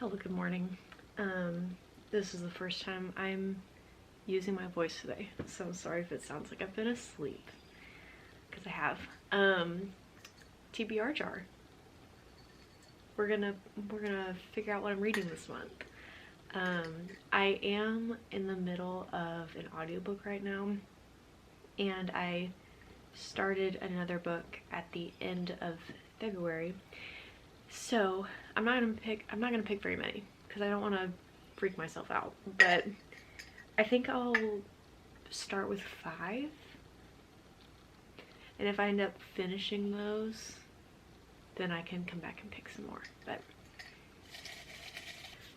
Hello, good morning. This is the first time I'm using my voice today, so I'm sorry if it sounds like I've been asleep, because I have. TBR jar. We're gonna figure out what I'm reading this month. I am in the middle of an audiobook right now, and I started another book at the end of February. So I'm not gonna pick very many because I don't want to freak myself out, but I think I'll start with 5, and if I end up finishing those, then I can come back and pick some more. But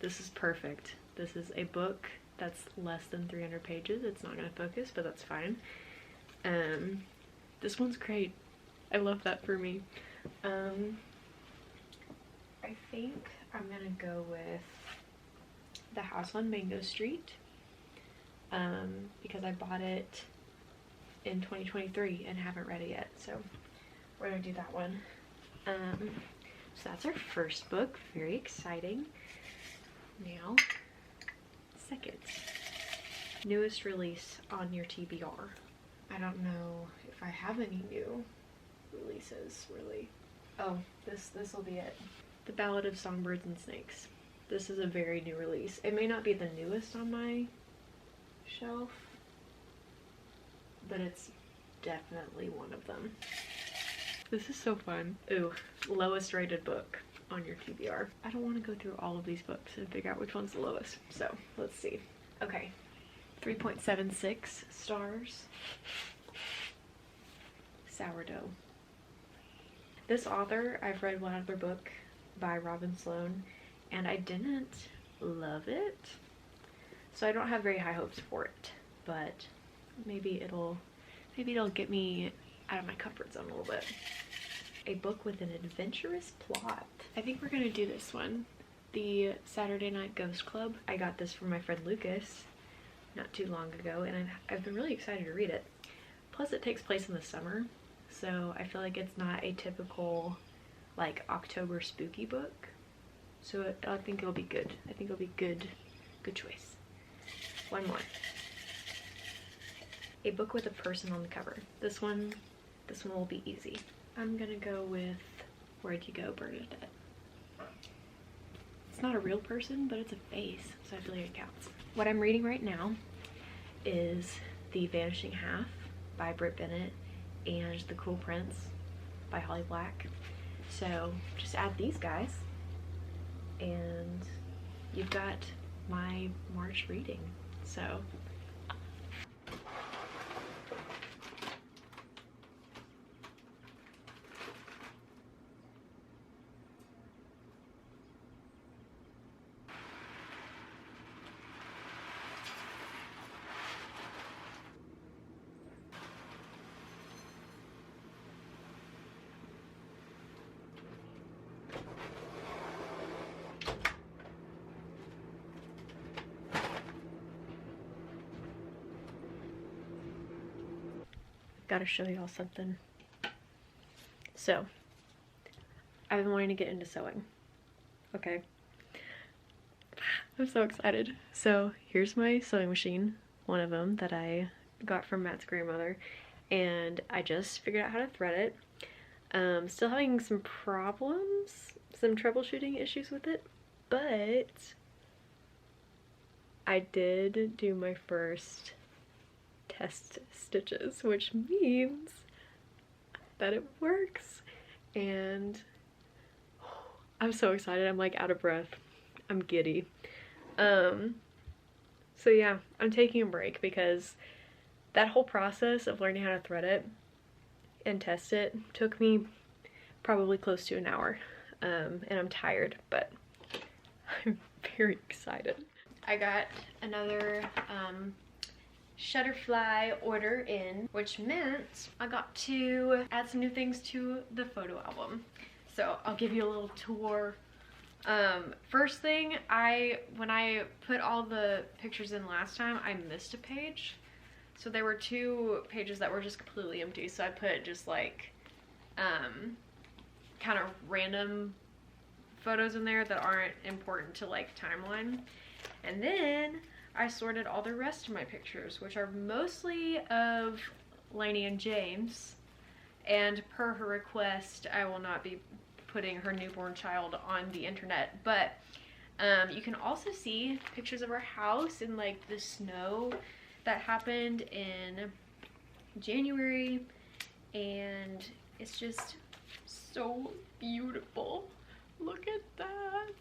this is perfect. This is a book that's less than 300 pages. It's not gonna focus, but that's fine. This one's great. I love that for me. I think I'm gonna go with The House on Mango Street, because I bought it in 2023 and haven't read it yet, so we're gonna do that one. So that's our first book, very exciting. Now, second, newest release on your TBR. I don't know if I have any new releases, really. Oh, this will be it. The Ballad of Songbirds and Snakes. This is a very new release. It may not be the newest on my shelf, but it's definitely one of them. This is so fun. Ooh, lowest rated book on your TBR. I don't want to go through all of these books and figure out which one's the lowest, so let's see. Okay, 3.76 stars. Sourdough. This author, I've read one other book by Robin Sloan, and I didn't love it, so I don't have very high hopes for it, but maybe it'll get me out of my comfort zone a little bit. A book with an adventurous plot. I think we're gonna do this one, The Saturday Night Ghost Club. I got this from my friend Lucas not too long ago, and I've been really excited to read it. Plus it takes place in the summer, so I feel like it's not a typical like October spooky book, so I think it'll be good. I think it'll be good choice. One more. A book with a person on the cover. This one will be easy. I'm gonna go with Where'd You Go, Bernadette. It's not a real person, but it's a face, so I feel like it counts. What I'm reading right now is The Vanishing Half by Britt Bennett and The Cruel Prince by Holly Black. So just add these guys and you've got my March reading. So gotta show y'all something. So I've been wanting to get into sewing. Okay, I'm so excited. So here's my sewing machine, one of them that I got from Matt's grandmother, and I just figured out how to thread it. Still having some problems, some troubleshooting issues with it, but I did do my first test stitches, which means that it works, and I'm so excited. I'm like out of breath. I'm giddy. So yeah, I'm taking a break because that whole process of learning how to thread it and test it took me probably close to an hour, and I'm tired, but I'm very excited. I got another Shutterfly order in, which meant I got to add some new things to the photo album. So I'll give you a little tour. First thing, when I put all the pictures in last time, I missed a page. So there were 2 pages that were just completely empty, so I put just like kind of random photos in there that aren't important to like timeline. And then I sorted all the rest of my pictures, which are mostly of Lainey and James. And per her request, I will not be putting her newborn child on the internet. But you can also see pictures of our house and like the snow that happened in January. And it's just so beautiful. Look at that.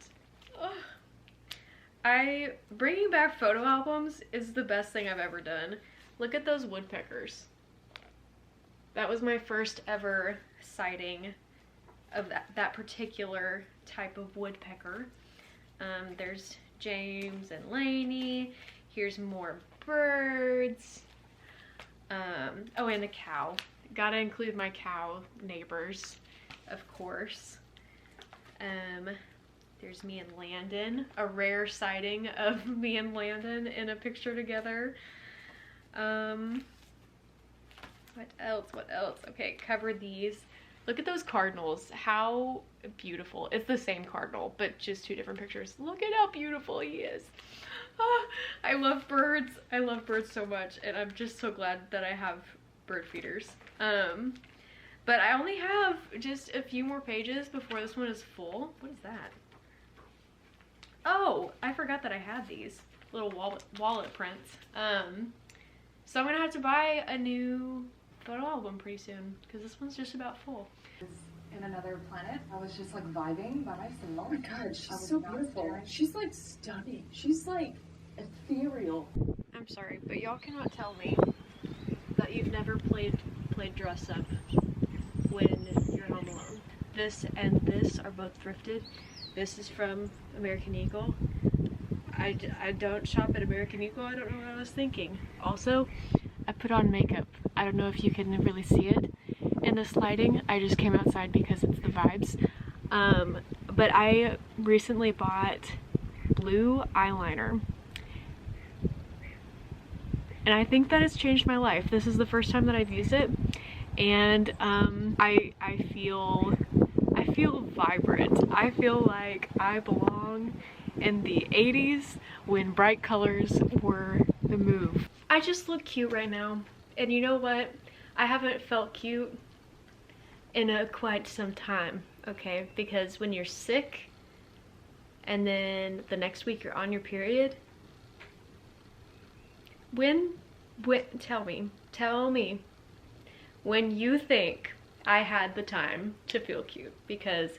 Ugh. Bringing back photo albums is the best thing I've ever done. Look at those woodpeckers. That was my first ever sighting of that particular type of woodpecker. There's James and Lainey. Here's more birds. Oh, and a cow. Gotta include my cow neighbors, of course. There's me and Landon, a rare sighting of me and Landon in a picture together. What else? What else? Okay, cover these. Look at those cardinals. How beautiful. It's the same cardinal, but just two different pictures. Look at how beautiful he is. Ah, I love birds. I love birds so much, and I'm just so glad that I have bird feeders. But I only have just a few more pages before this one is full. What is that? Oh, I forgot that I had these little wallet prints. So I'm gonna have to buy a new photo album pretty soon because this one's just about full. In another planet, I was just like vibing by myself. Oh my god, she's so beautiful. She's like stunning. She's like ethereal. I'm sorry, but y'all cannot tell me that you've never played dress up when you're home alone. This and this are both thrifted. This is from American Eagle. I don't shop at American Eagle. I don't know what I was thinking. Also, I put on makeup. I don't know if you can really see it in this lighting. I just came outside because it's the vibes. But I recently bought blue eyeliner. And I think that it's changed my life. This is the first time that I've used it. And I feel vibrant. I feel like I belong in the 80s when bright colors were the move. I just look cute right now. And you know what? I haven't felt cute in quite some time, okay? Because when you're sick and then the next week you're on your period, tell me when you think I had the time to feel cute, because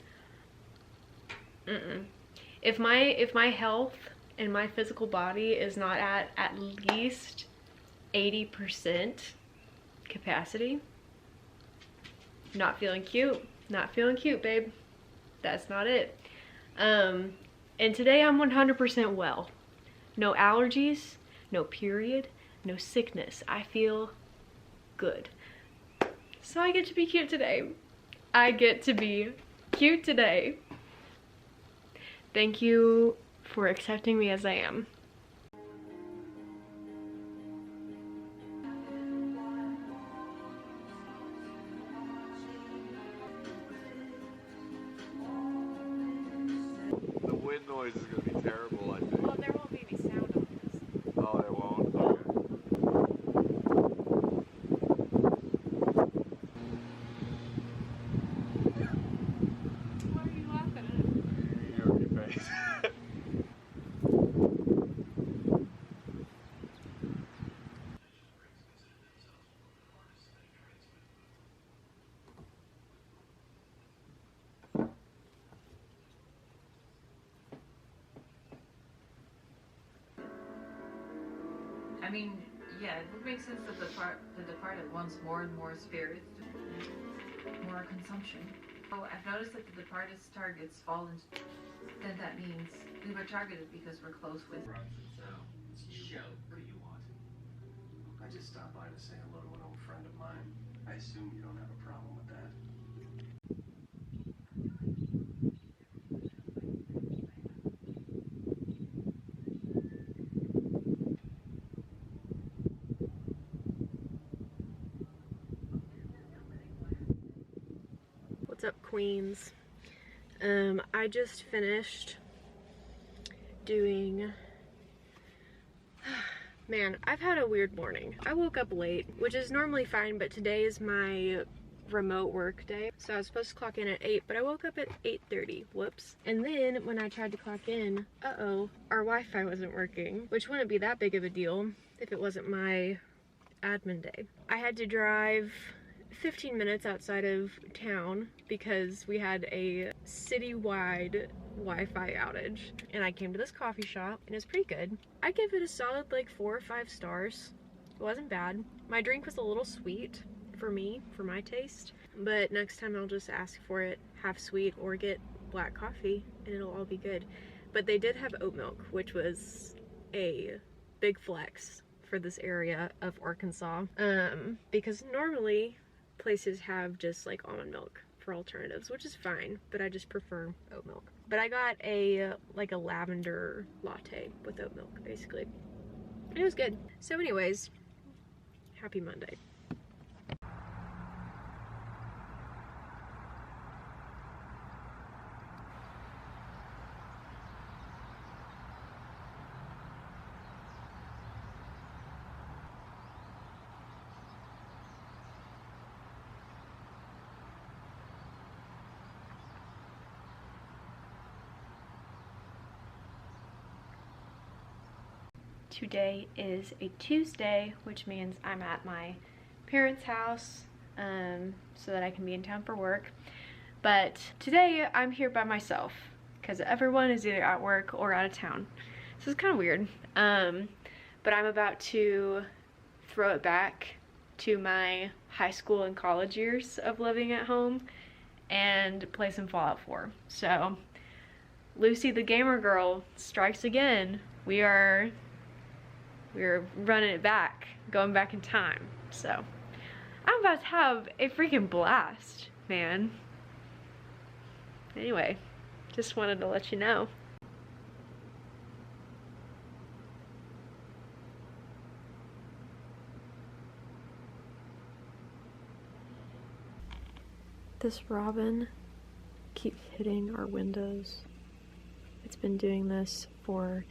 if my health and my physical body is not at least 80% capacity, not feeling cute, babe. That's not it. And today I'm 100% well. No allergies, no period, no sickness. I feel good. So I get to be cute today. I get to be cute today. Thank you for accepting me as I am. The wind noise is going to be terrible, I think. Well, there won't be any sound on this. Oh, there won't? Okay. What are you laughing at? Your face. I mean, yeah, it would make sense that the departed wants more and more spirits, more consumption. So I've noticed that the departed's targets fall into, then that means we were targeted because we're close with. So, it's show. What do you want? I just stopped by to say hello to an old friend of mine. I assume you don't have a problem with that. What's up, queens? I just finished doing, man, I've had a weird morning. I woke up late, which is normally fine, but today is my remote work day. So I was supposed to clock in at 8, but I woke up at 8:30, whoops. And then when I tried to clock in, uh-oh, our Wi-Fi wasn't working, which wouldn't be that big of a deal if it wasn't my admin day. I had to drive 15 minutes outside of town because we had a citywide Wi-Fi outage, and I came to this coffee shop and it was pretty good. I give it a solid like 4 or 5 stars. It wasn't bad. My drink was a little sweet for me, for my taste, but next time I'll just ask for it half sweet or get black coffee and it'll all be good. But they did have oat milk, which was a big flex for this area of Arkansas, because normally places have just like almond milk for alternatives, which is fine, but I just prefer oat milk. But I got a like a lavender latte with oat milk, basically. It was good. So anyways, happy Monday. Today is a Tuesday, which means I'm at my parents' house so that I can be in town for work. But today I'm here by myself because everyone is either at work or out of town. So it's kind of weird. But I'm about to throw it back to my high school and college years of living at home and play some Fallout 4. So Lucy the gamer girl strikes again. We're running it back, going back in time. So I'm about to have a freaking blast, man. Anyway, just wanted to let you know. This robin keeps hitting our windows. It's been doing this for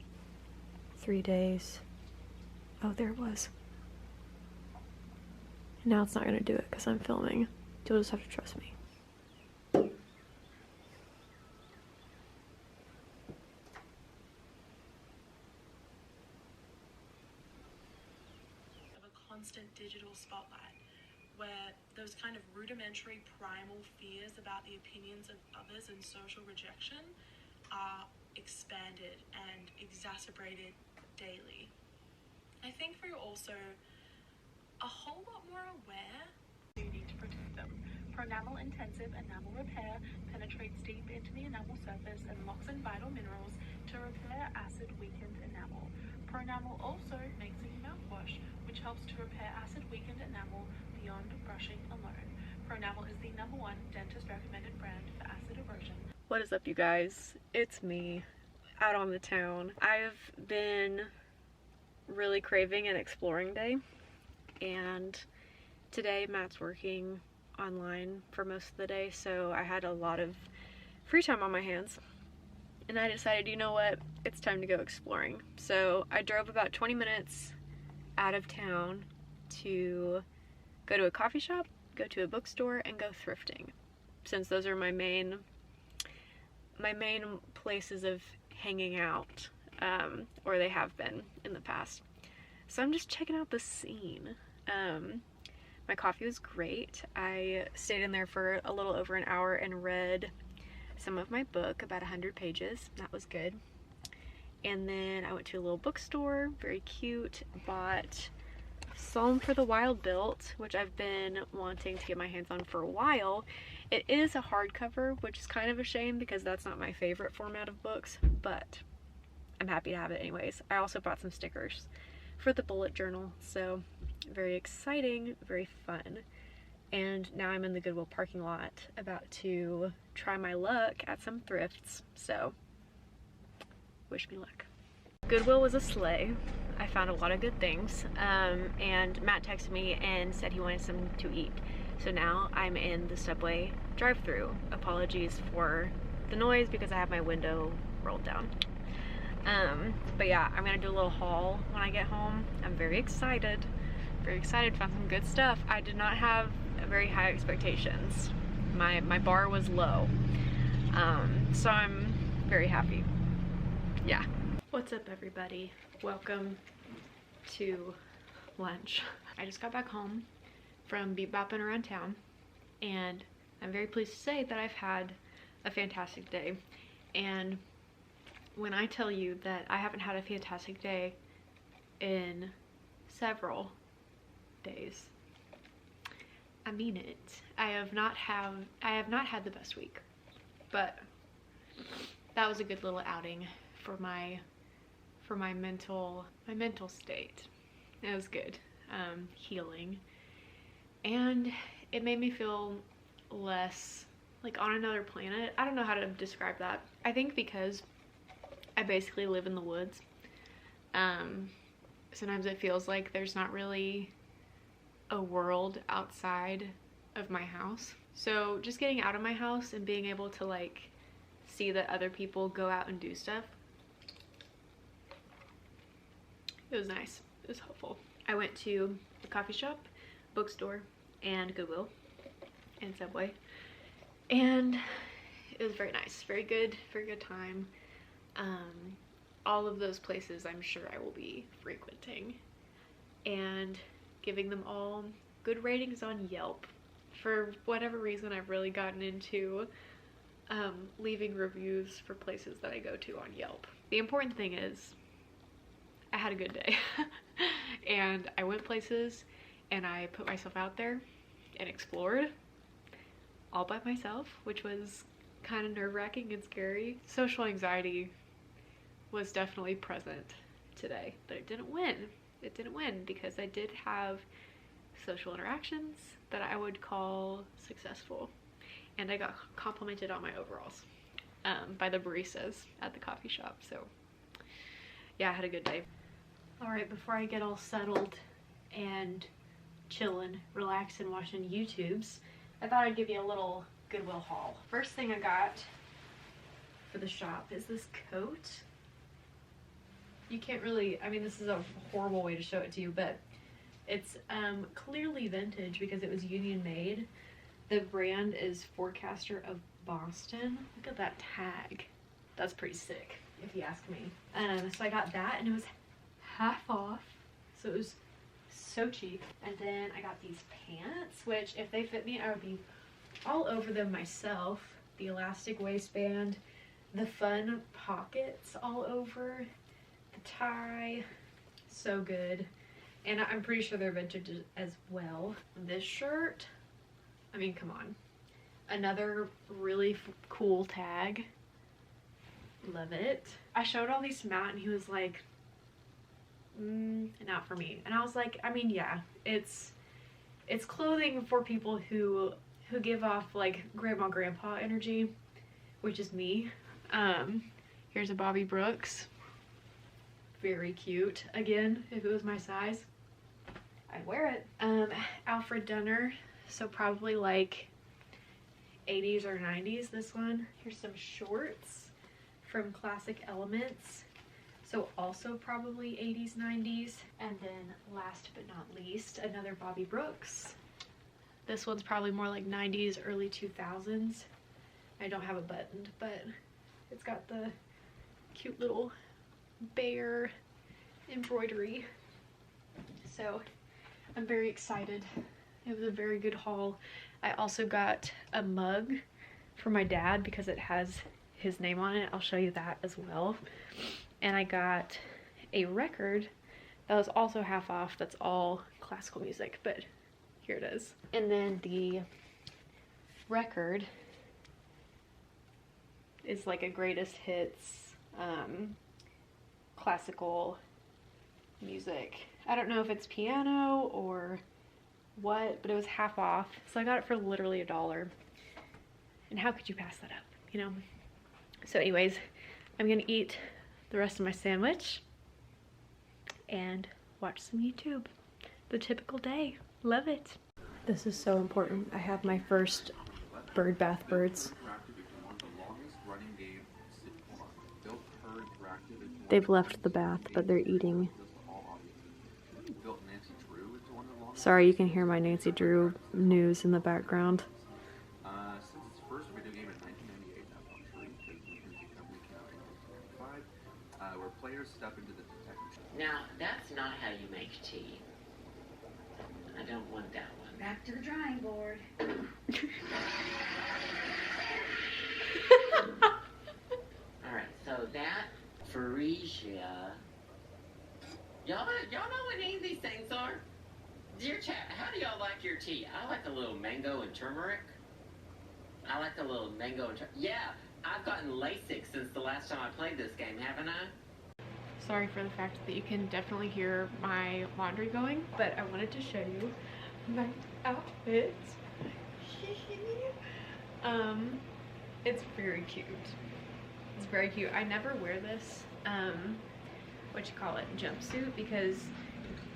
3 days. Oh, there it was. And now it's not gonna do it because I'm filming. You'll just have to trust me. Of a constant digital spotlight where those kind of rudimentary primal fears about the opinions of others and social rejection are expanded and exacerbated daily. I think we're also a whole lot more aware. You need to protect them. Pronamel intensive enamel repair penetrates deep into the enamel surface and locks in vital minerals to repair acid-weakened enamel. Pronamel also makes a mouthwash, which helps to repair acid-weakened enamel beyond brushing alone. Pronamel is the #1 dentist-recommended brand for acid erosion. What is up, you guys? It's me, out on the town. I've been really craving an exploring day, and today Matt's working online for most of the day, so I had a lot of free time on my hands, and I decided, you know what, it's time to go exploring. So I drove about 20 minutes out of town to go to a coffee shop, go to a bookstore, and go thrifting, since those are my main places of hanging out, or they have been in the past. So I'm just checking out the scene. My coffee was great. I stayed in there for a little over an hour and read some of my book, about 100 pages. That was good. And then I went to a little bookstore, very cute, bought Psalm for the Wild-Built, which I've been wanting to get my hands on for a while. It is a hardcover, which is kind of a shame because that's not my favorite format of books, but I'm happy to have it anyways. I also bought some stickers for the bullet journal, so very exciting, very fun. And now I'm in the Goodwill parking lot about to try my luck at some thrifts, so wish me luck. Goodwill was a sleigh. I found a lot of good things, and Matt texted me and said he wanted something to eat. So now I'm in the Subway drive-thru. Apologies for the noise because I have my window rolled down. But yeah, I'm gonna do a little haul when I get home. I'm very excited. Very excited, found some good stuff. I did not have very high expectations. My bar was low. So I'm very happy. Yeah. What's up, everybody? Welcome to lunch. I just got back home from beat bopping around town, and I'm very pleased to say that I've had a fantastic day. And when I tell you that I haven't had a fantastic day in several days, I mean it. I have not had the best week, but that was a good little outing for my mental state. It was good, healing, and it made me feel less like on another planet. I don't know how to describe that. I think because I basically live in the woods, sometimes it feels like there's not really a world outside of my house. So just getting out of my house and being able to like see that other people go out and do stuff, it was nice. It was helpful. I went to the coffee shop, bookstore, and Goodwill, and Subway, and it was very nice. Very good time. All of those places I'm sure I will be frequenting and giving them all good ratings on Yelp. For whatever reason, I've really gotten into leaving reviews for places that I go to on Yelp. The important thing is I had a good day and I went places and I put myself out there and explored all by myself, which was kind of nerve-wracking and scary. Social anxiety was definitely present today, but it didn't win. It didn't win because I did have social interactions that I would call successful, and I got complimented on my overalls by the baristas at the coffee shop. So yeah, I had a good day. All right, before I get all settled and chilling, relaxing, watching YouTubes, I thought I'd give you a little Goodwill haul. First thing I got for the shop is this coat. You can't really, I mean, this is a horrible way to show it to you, but it's clearly vintage because it was union made. The brand is Forecaster of Boston. Look at that tag. That's pretty sick, if you ask me. So I got that, and it was half off, so it was so cheap. And then I got these pants, which if they fit me, I would be all over them myself. The elastic waistband, the fun pockets all over, the tie, so good. And I'm pretty sure they're vintage as well. This shirt, I mean, come on. Another really cool tag. Love it. I showed all these to Matt and he was like, not for me. And I was like, I mean, yeah, it's clothing for people who give off like grandma grandpa energy, which is me. Here's a Bobby Brooks. Very cute. Again, if it was my size, I'd wear it. Alfred Dunner, so probably like 80s or 90s, this one. Here's some shorts from Classic Elements, so also probably 80s, 90s. And then last but not least, another Bobby Brooks. This one's probably more like 90s, early 2000s. I don't have it buttoned, but it's got the cute little bear embroidery. So I'm very excited. It was a very good haul. I also got a mug for my dad because it has his name on it. I'll show you that as well. And I got a record that was also half off. That's all classical music, but here it is. And then the record is like a greatest hits classical music. I don't know if it's piano or what, but it was half off, so I got it for literally $1. And how could you pass that up, you know? So anyways, I'm gonna eat the rest of my sandwich and watch some YouTube. The typical day. Love it. This is so important. I have my first bird bath birds. They've left the bath, but they're eating. Sorry, you can hear my Nancy Drew news in the background. Since its first video game in 1998, that's on Tree, because McKinsey Company came out in 1995, where players step into the detective. Now, that's not how you make tea. I don't want that one. Back to the drawing board. Alright, so that Frisia. Y'all know what any of these things are? Dear chat, how do y'all like your tea? I like a little mango and turmeric. I like a little mango and yeah, I've gotten LASIK since the last time I played this game, haven't I? Sorry for the fact that you can definitely hear my laundry going, but I wanted to show you my outfit. It's very cute. It's very cute. I never wear this, jumpsuit, because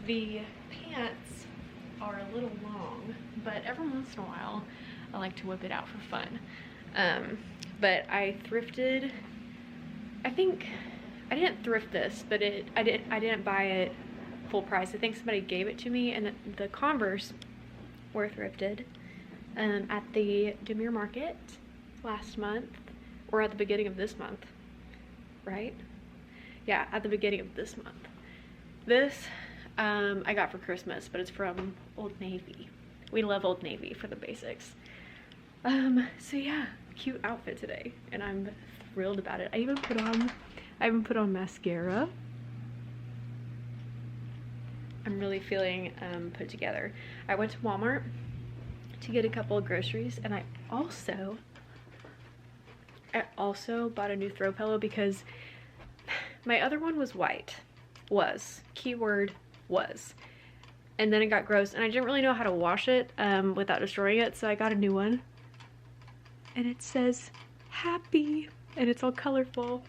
the pants are a little long, but every once in a while I like to whip it out for fun. But I thrifted, I think, I didn't thrift this, but I didn't buy it full price. I think somebody gave it to me, and the Converse were thrifted at the Demir Market last month, or at the beginning of this month, right? Yeah, at the beginning of this month. This I got for Christmas, but it's from Old Navy. We love Old Navy for the basics. So yeah, cute outfit today, and I'm thrilled about it. I even put on mascara. I'm really feeling put together. I went to Walmart to get a couple of groceries, and I also bought a new throw pillow because my other one was white. Keyword was. And then it got gross, and I didn't really know how to wash it without destroying it, so I got a new one. And it says happy, and it's all colorful,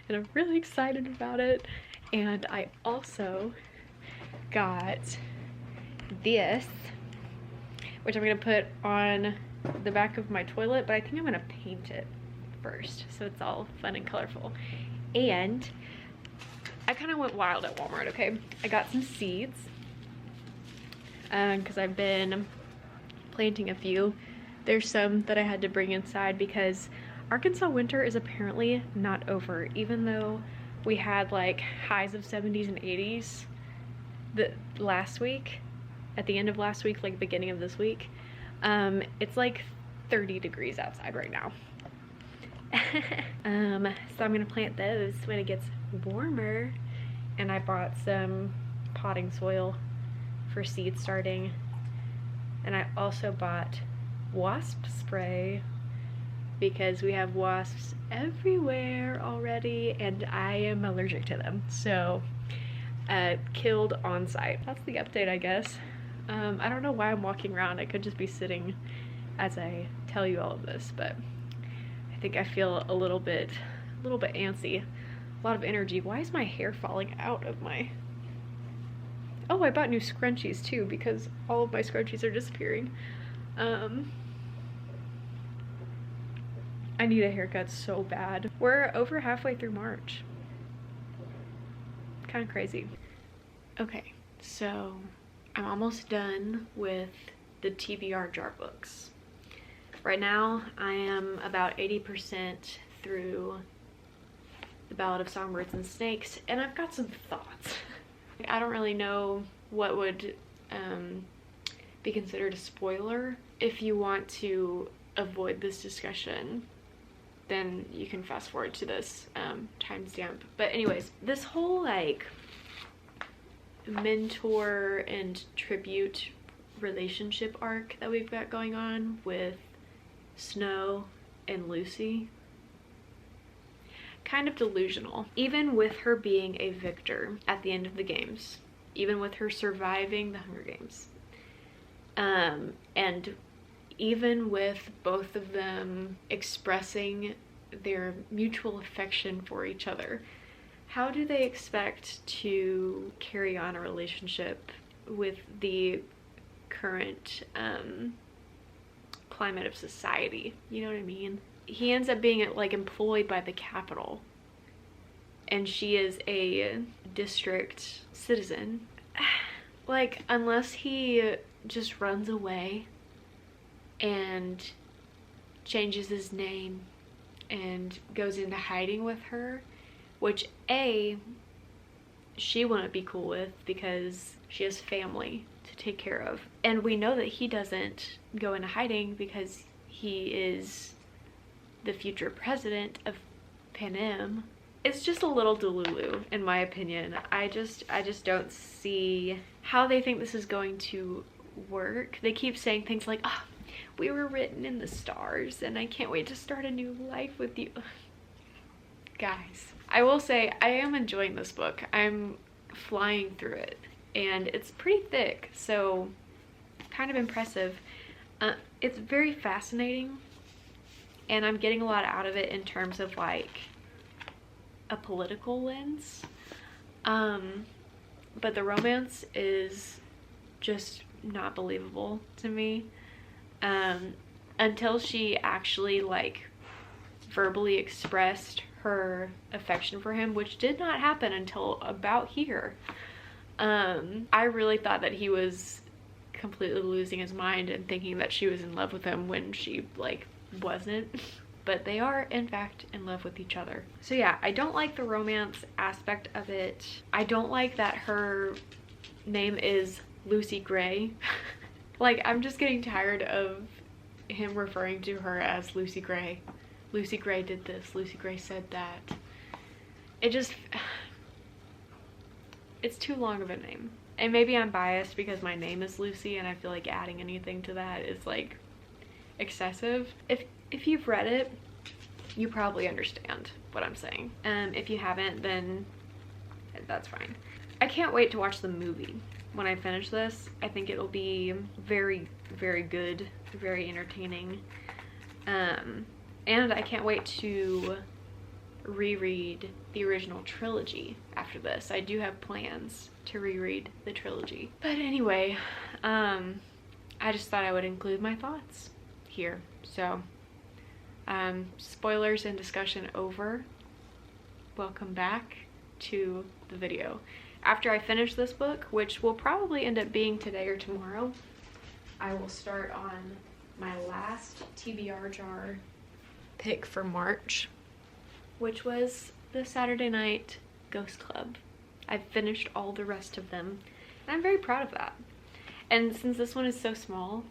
and I'm really excited about it. And I also got this, which I'm gonna put on the back of my toilet, but I think I'm gonna paint it first so it's all fun and colorful. And I kind of went wild at Walmart, okay? I got some seeds because I've been planting a few. There's some that I had to bring inside because Arkansas winter is apparently not over, even though we had like highs of 70s and 80s last week, at the end of last week, like beginning of this week. It's like 30 degrees outside right now. So I'm gonna plant those when it gets warmer, and I bought some potting soil for seed starting, and I also bought wasp spray because we have wasps everywhere already and I am allergic to them, so killed on site. That's the update, I guess. I don't know why I'm walking around. I could just be sitting as I tell you all of this, but I think I feel a little bit antsy, a lot of energy. Why is my hair falling out of my... Oh, I bought new scrunchies too because all of my scrunchies are disappearing. I need a haircut so bad. We're over halfway through March. Kind of crazy. Okay, so I'm almost done with the TBR jar books. Right now, I am about 80% through the Ballad of Songbirds and Snakes, and I've got some thoughts. I don't really know what would be considered a spoiler. If you want to avoid this discussion, then you can fast forward to this timestamp. But anyways, this whole like mentor and tribute relationship arc that we've got going on with Snow and Lucy, kind of delusional. Even with her being a victor at the end of the games, even with her surviving the Hunger Games, and even with both of them expressing their mutual affection for each other, how do they expect to carry on a relationship with the current climate of society? You know what I mean? he ends up being like employed by the Capitol, and she is a district citizen. Like, unless he just runs away and changes his name and goes into hiding with her, which she wouldn't be cool with because she has family to take care of. And we know that he doesn't go into hiding because he is the future president of Panem. It's just a little delulu, in my opinion. I just don't see how they think this is going to work. They keep saying things like, "Oh, we were written in the stars and I can't wait to start a new life with you." Guys, I will say I am enjoying this book. I'm flying through it and it's pretty thick, so kind of impressive. It's very fascinating and I'm getting a lot out of it in terms of like a political lens. But the romance is just not believable to me. Until she actually like verbally expressed her affection for him, which did not happen until about here. I really thought that he was completely losing his mind and thinking that she was in love with him when she like wasn't. But they are in fact in love with each other. So yeah, I don't like the romance aspect of it. I don't like that her name is Lucy Gray. Like, I'm just getting tired of him referring to her as Lucy Gray. Lucy Gray did this, Lucy Gray said that. It's too long of a name. And maybe I'm biased because my name is Lucy and I feel like adding anything to that is like excessive. If you've read it, you probably understand what I'm saying. If you haven't, then that's fine. I can't wait to watch the movie when I finish this. I think it'll be very, very good, very entertaining. And I can't wait to reread the original trilogy after this. I do have plans to reread the trilogy. But anyway, I just thought I would include my thoughts here. So, spoilers and discussion over. Welcome back to the video. After I finish this book, which will probably end up being today or tomorrow, I will start on my last TBR jar pick for March, which was the Saturday Night Ghost Club. I've finished all the rest of them, and I'm very proud of that. And since this one is so small,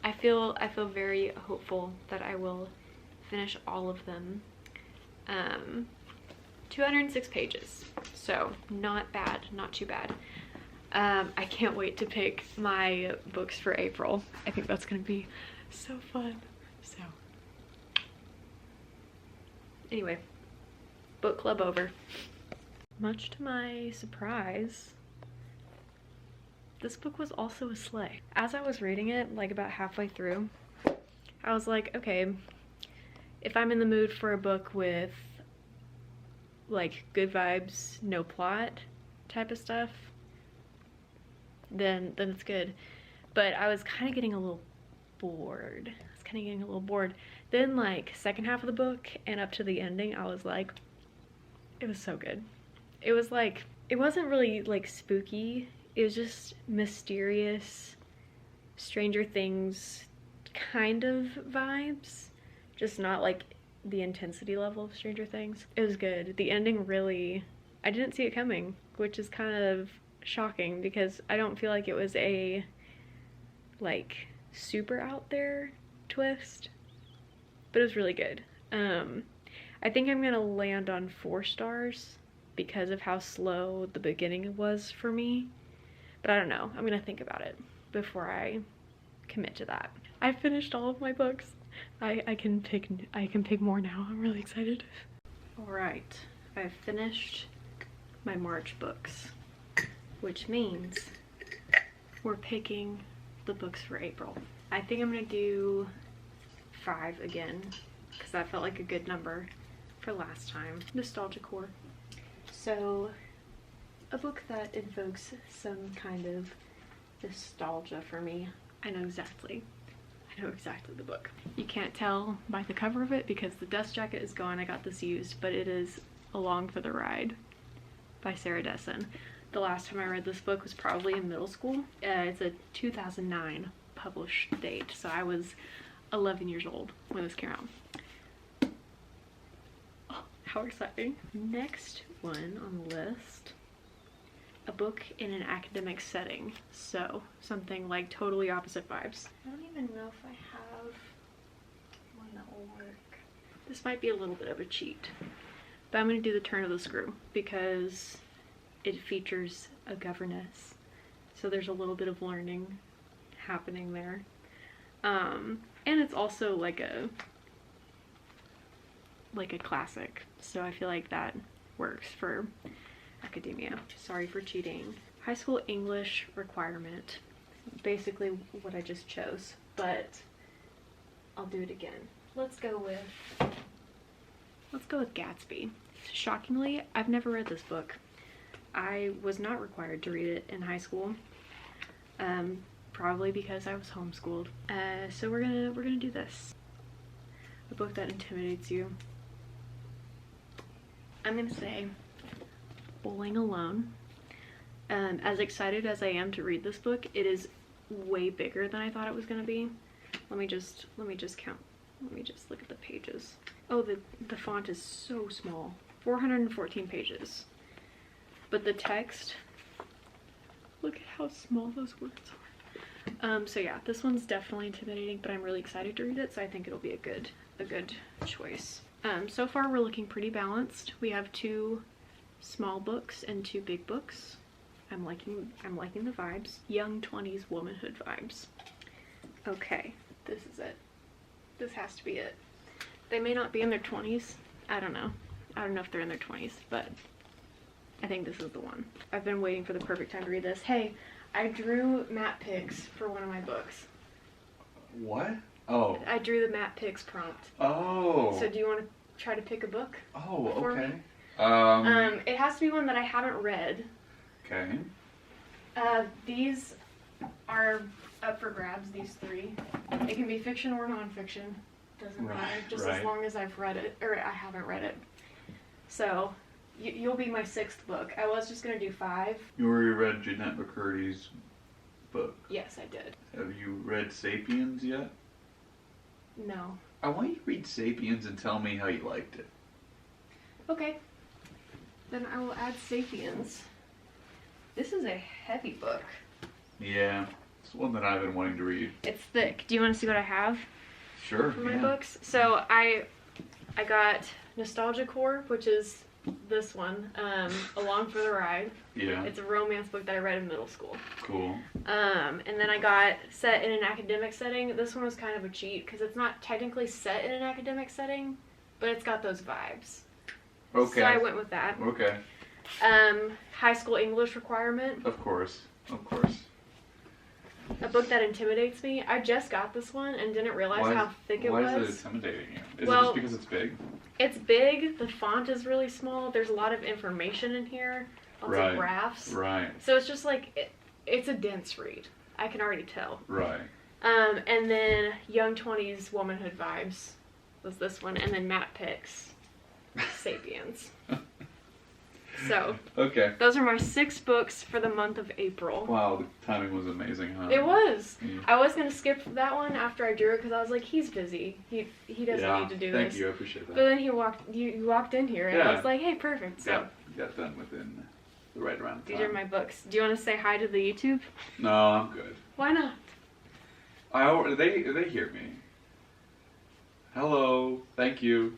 I feel very hopeful that I will finish all of them. 206 pages, so not bad, not too bad. I can't wait to pick my books for April. I think that's gonna be so fun. So anyway, book club over. Much to my surprise, this book was also a sleigh. As I was reading it, like about halfway through, I was like, okay, if I'm in the mood for a book with like good vibes, no plot type of stuff, then it's good. But I was kind of getting a little bored. Then like second half of the book and up to the ending, I was like, it was so good. It was like, it wasn't really like spooky. It was just mysterious, Stranger Things kind of vibes, just not like the intensity level of Stranger Things. It was good. The ending really, I didn't see it coming, which is kind of shocking because I don't feel like it was a like super out there twist, but it was really good. I think I'm gonna land on 4 stars because of how slow the beginning was for me, but I don't know. I'm gonna think about it before I commit to that. I finished all of my books. I can pick more now. I'm really excited. All right, I've finished my March books, which means we're picking the books for April. I think I'm gonna do 5 again because that felt like a good number for last time. Nostalgia core. So a book that invokes some kind of nostalgia for me. I know exactly I know exactly the book. You can't tell by the cover of it because the dust jacket is gone. I got this used, but it is Along for the Ride by Sarah Dessen. The last time I read this book was probably in middle school. It's a 2009 published date, so I was 11 years old when this came out. Oh, how exciting. Next one on the list, a book in an academic setting, so something like totally opposite vibes. I don't even know if I have one that will work. This might be a little bit of a cheat, but I'm going to do The Turn of the Screw because it features a governess, so there's a little bit of learning happening there. And it's also like a classic, so I feel like that works for academia. Sorry for cheating. High school English requirement, basically what I just chose, but I'll do it again. Let's go with Gatsby. Shockingly, I've never read this book. I was not required to read it in high school, probably because I was homeschooled. So we're gonna do this. A book that intimidates you. I'm gonna say Bowling Alone. As excited as I am to read this book, it is way bigger than I thought it was gonna be. Let me just count. Let me just look at the pages. Oh, the font is so small. 414 pages. But the text, look at how small those words are. So yeah, this one's definitely intimidating, but I'm really excited to read it, so I think it'll be a good choice. So far we're looking pretty balanced. We have 2 small books and 2 big books. I'm liking the vibes. Young 20s womanhood vibes. Okay, this is it. This has to be it. They may not be in their 20s. I don't know. I don't know if they're in their 20s, but I think this is the one. I've been waiting for the perfect time to read this. Hey, I drew Matt Picks for one of my books. What? Oh. I drew the Matt Picks prompt. Oh. So do you want to try to pick a book? Oh, for okay. Me? It has to be one that I haven't read. Okay. These are up for grabs, these 3. It can be fiction or nonfiction. Doesn't matter, just as long as I've read it, or I haven't read it. So, you'll be my 6th book. I was just going to do 5. You already read Jeanette McCurdy's book. Yes, I did. Have you read Sapiens yet? No. I want you to read Sapiens and tell me how you liked it. Okay. Then I will add Sapiens. This is a heavy book. Yeah, it's one that I've been wanting to read. It's thick. Do you want to see what I have? Sure, For my books? So I got Nostalgia Core, which is this one, Along for the Ride. Yeah. It's a romance book that I read in middle school. Cool. And then I got Set in an Academic Setting. This one was kind of a cheat because it's not technically set in an academic setting, but it's got those vibes. Okay. So I went with that. Okay. High School English Requirement. Of course. Of course. A book that intimidates me. I just got this one and didn't realize how thick it was. Why is it intimidating you? Is it Well, just because it's big? It's big. The font is really small. There's a lot of information in here. Lots of graphs. Right. So it's just like, it's a dense read. I can already tell. Right. And then Young 20s Womanhood Vibes was this one. And then Matt Picks Sapiens. So, okay. Those are my 6 books for the month of April. Wow, the timing was amazing, huh? It was. Mm. I was going to skip that one after I drew it because I was like, he's busy. He doesn't need to do this. Thank you, I appreciate that. But then you walked in here and I was like, hey, perfect. So got done within the right amount of time. these are my books. Do you want to say hi to the YouTube? No, I'm good. Why not? They hear me. Hello, thank you.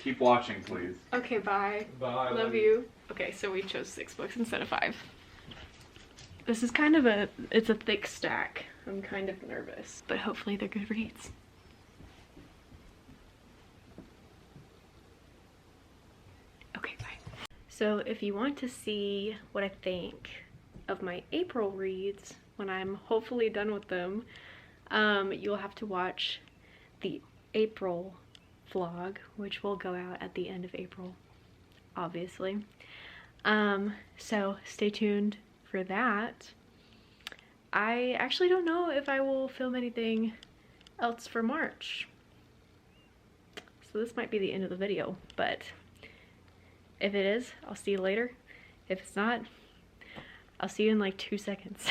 Keep watching, please. Okay, bye. Bye. Love you. Okay, so we chose 6 books instead of 5. This is kind of it's a thick stack. I'm kind of nervous, but hopefully they're good reads. Okay, bye. So if you want to see what I think of my April reads when I'm hopefully done with them, you'll have to watch the April vlog, which will go out at the end of April, obviously. So stay tuned for that. I actually don't know if I will film anything else for March. So this might be the end of the video, but if it is, I'll see you later. If it's not, I'll see you in like 2 seconds.